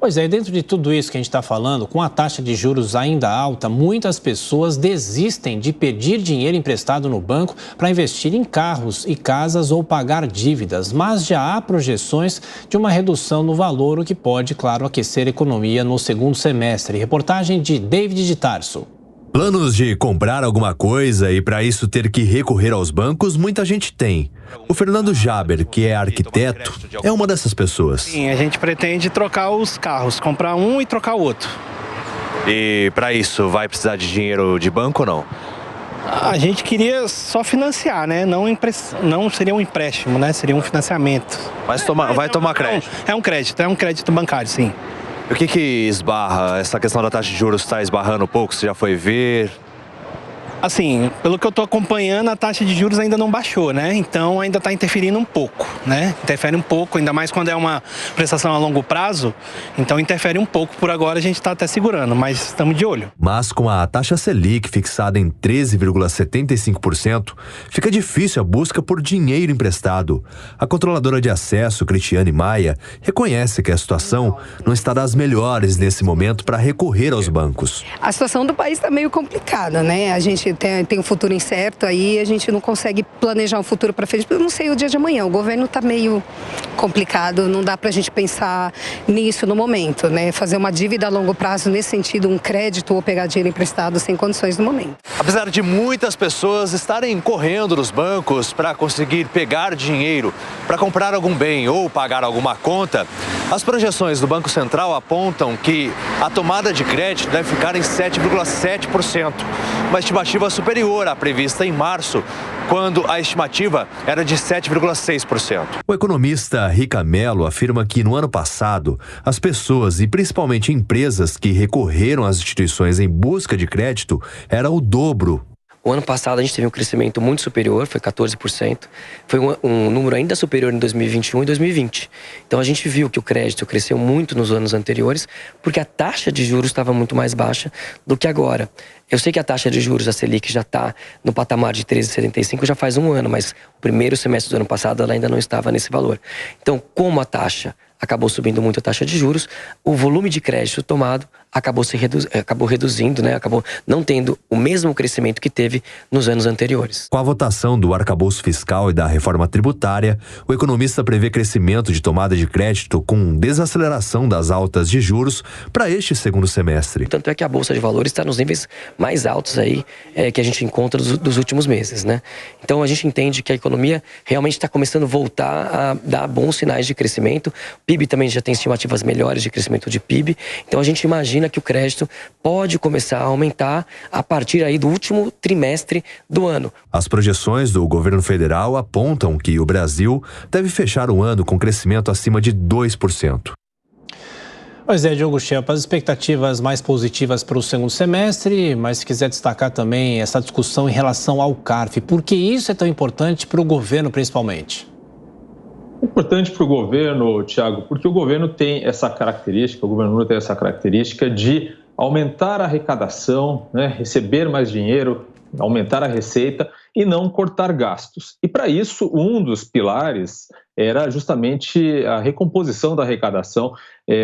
Pois é, dentro de tudo isso que a gente está falando, com a taxa de juros ainda alta, muitas pessoas desistem de pedir dinheiro emprestado no banco para investir em carros e casas ou pagar dívidas. Mas já há projeções de uma redução no valor, o que pode, claro, aquecer a economia no segundo semestre. Reportagem de David de Tarso. Planos de comprar alguma coisa e para isso ter que recorrer aos bancos, muita gente tem. O Fernando Jaber, que é arquiteto, é uma dessas pessoas. Sim, a gente pretende trocar os carros, comprar um e trocar o outro. E para isso vai precisar de dinheiro de banco ou não? A gente queria só financiar, né? Não seria um empréstimo, né? Seria um financiamento. Mas vai tomar crédito? É um crédito bancário, sim. O que esbarra? Essa questão da taxa de juros está esbarrando um pouco? Você já foi ver? Assim, pelo que eu estou acompanhando, a taxa de juros ainda não baixou, né? Então ainda está interferindo um pouco, né? Interfere um pouco, ainda mais quando é uma prestação a longo prazo. Então interfere um pouco. Por agora a gente está até segurando, mas estamos de olho. Mas com a taxa Selic fixada em 13,75%, fica difícil a busca por dinheiro emprestado. A controladora de acesso, Cristiane Maia, reconhece que a situação não está das melhores nesse momento para recorrer aos bancos. A situação do país está meio complicada, né? A gente tem um futuro incerto aí, a gente não consegue planejar um futuro para frente, porque eu não sei o dia de amanhã. O governo está meio complicado, não dá para a gente pensar nisso no momento, né? Fazer uma dívida a longo prazo nesse sentido, um crédito ou pegar dinheiro emprestado sem condições no momento. Apesar de muitas pessoas estarem correndo nos bancos para conseguir pegar dinheiro para comprar algum bem ou pagar alguma conta, as projeções do Banco Central apontam que a tomada de crédito deve ficar em 7,7%, uma estimativa superior à prevista em março, quando a estimativa era de 7,6%. O economista Rica Mello afirma que no ano passado, as pessoas e principalmente empresas que recorreram às instituições em busca de crédito era o dobro. O ano passado a gente teve um crescimento muito superior, foi 14%. Foi um número ainda superior em 2021 e 2020. Então a gente viu que o crédito cresceu muito nos anos anteriores, porque a taxa de juros estava muito mais baixa do que agora. Eu sei que a taxa de juros, a Selic, já está no patamar de 13,75 já faz um ano, mas o primeiro semestre do ano passado ela ainda não estava nesse valor. Então, como a taxa acabou subindo muito a taxa de juros, o volume de crédito tomado acabou reduzindo, né? Acabou não tendo o mesmo crescimento que teve nos anos anteriores. Com a votação do arcabouço fiscal e da reforma tributária, o economista prevê crescimento de tomada de crédito com desaceleração das altas de juros para este segundo semestre. Tanto é que a Bolsa de Valores está nos níveis mais altos aí que a gente encontra dos últimos meses, né? Então a gente entende que a economia realmente está começando a voltar a dar bons sinais de crescimento. O PIB também já tem estimativas melhores de crescimento de PIB. Então a gente imagina que o crédito pode começar a aumentar a partir aí do último trimestre do ano. As projeções do governo federal apontam que o Brasil deve fechar o ano com crescimento acima de 2%. Pois é, Diogo Schelp, as expectativas mais positivas para o segundo semestre, mas se quiser destacar também essa discussão em relação ao CARF, por que isso é tão importante para o governo principalmente? Importante para o governo, Thiago, porque o governo tem essa característica, o governador tem essa característica de aumentar a arrecadação, né, receber mais dinheiro, aumentar a receita e não cortar gastos. E para isso, um dos pilares era justamente a recomposição da arrecadação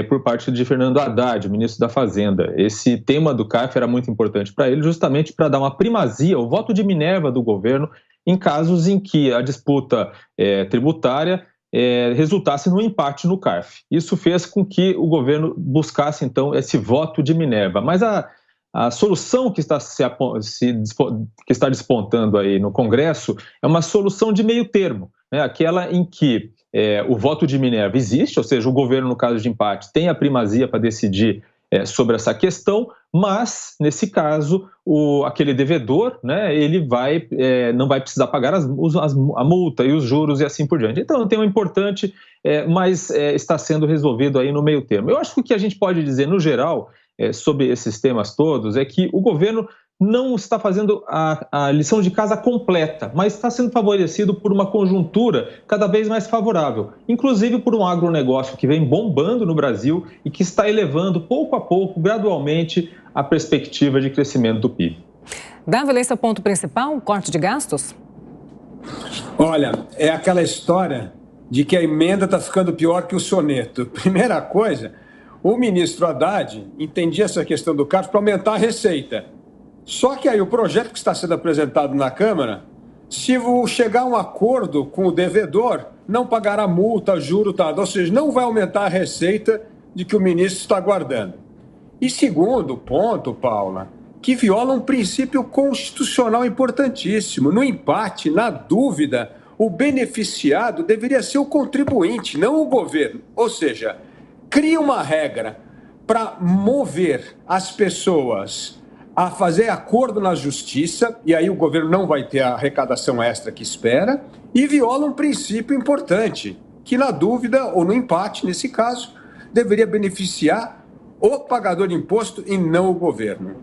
por parte de Fernando Haddad, ministro da Fazenda. Esse tema do CARF era muito importante para ele, justamente para dar uma primazia, o voto de Minerva do governo, em casos em que a disputa tributária resultasse no empate no CARF. Isso fez com que o governo buscasse, então, esse voto de Minerva. Mas a solução que está despontando aí no Congresso é uma solução de meio termo, né? Aquela em que o voto de Minerva existe, ou seja, o governo, no caso de empate, tem a primazia para decidir sobre essa questão, mas, nesse caso, aquele devedor, né, ele não vai precisar pagar a multa e os juros e assim por diante. Então, é um tema importante, mas está sendo resolvido aí no meio termo. Eu acho que o que a gente pode dizer, no geral, sobre esses temas todos, é que o governo não está fazendo a lição de casa completa, mas está sendo favorecido por uma conjuntura cada vez mais favorável, inclusive por um agronegócio que vem bombando no Brasil e que está elevando pouco a pouco, gradualmente, a perspectiva de crescimento do PIB. Dava esse é o ponto principal, corte de gastos? Olha, é aquela história de que a emenda está ficando pior que o soneto. Primeira coisa, O ministro Haddad entendia essa questão do CARF para aumentar a receita. Só que aí o projeto que está sendo apresentado na Câmara, se chegar a um acordo com o devedor, não pagará multa, juro, tal. Ou seja, não vai aumentar a receita de que o ministro está guardando. E segundo ponto, Paula, que viola um princípio constitucional importantíssimo. No empate, na dúvida, o beneficiado deveria ser o contribuinte, não o governo. Ou seja, cria uma regra para mover as pessoas a fazer acordo na justiça, e aí o governo não vai ter a arrecadação extra que espera, e viola um princípio importante, que na dúvida, ou no empate, nesse caso, deveria beneficiar o pagador de imposto e não o governo.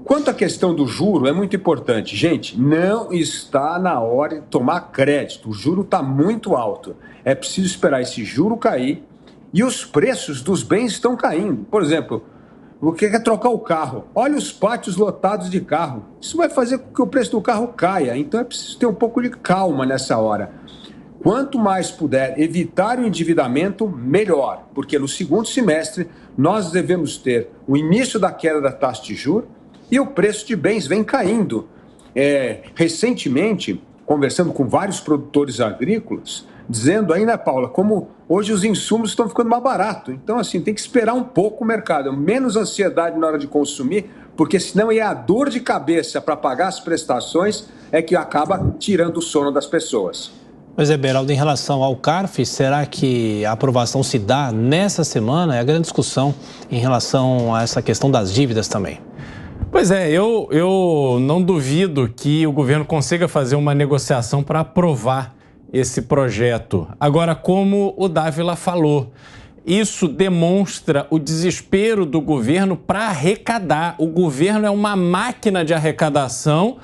Quanto à questão do juro, é muito importante. Gente, não está na hora de tomar crédito. O juro está muito alto. É preciso esperar esse juro cair e os preços dos bens estão caindo. Por exemplo, você quer trocar o carro. Olha os pátios lotados de carro. Isso vai fazer com que o preço do carro caia. Então é preciso ter um pouco de calma nessa hora. Quanto mais puder evitar o endividamento, melhor. Porque no segundo semestre nós devemos ter o início da queda da taxa de juros e o preço de bens vem caindo. Recentemente, conversando com vários produtores agrícolas, dizendo aí, né, Paula, como hoje os insumos estão ficando mais baratos. Então, assim, tem que esperar um pouco o mercado, menos ansiedade na hora de consumir, porque senão é a dor de cabeça para pagar as prestações é que acaba tirando o sono das pessoas. Pois é, Beraldo, em relação ao CARF, será que a aprovação se dá nessa semana? É a grande discussão em relação a essa questão das dívidas também. Pois é, eu não duvido que o governo consiga fazer uma negociação para aprovar esse projeto. Agora, como o Dávila falou, isso demonstra o desespero do governo para arrecadar. O governo é uma máquina de arrecadação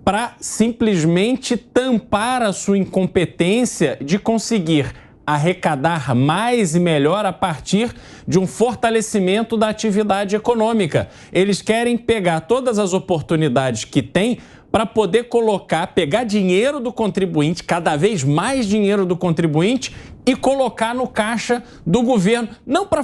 para simplesmente tampar a sua incompetência de conseguir arrecadar mais e melhor a partir de um fortalecimento da atividade econômica. Eles querem pegar todas as oportunidades que têm para poder pegar dinheiro do contribuinte, cada vez mais dinheiro do contribuinte, e colocar no caixa do governo, não para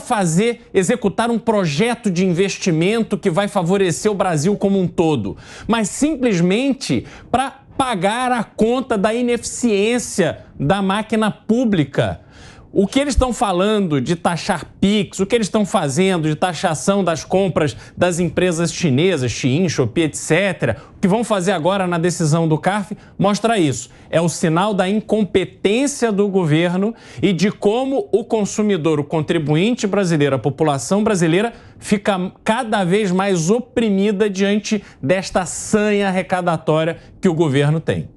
executar um projeto de investimento que vai favorecer o Brasil como um todo, mas simplesmente para pagar a conta da ineficiência da máquina pública. O que eles estão falando de taxar PIX, o que eles estão fazendo de taxação das compras das empresas chinesas, Shein, Shopee, etc., o que vão fazer agora na decisão do CARF, mostra isso. É o sinal da incompetência do governo e de como o consumidor, o contribuinte brasileiro, a população brasileira, fica cada vez mais oprimida diante desta sanha arrecadatória que o governo tem.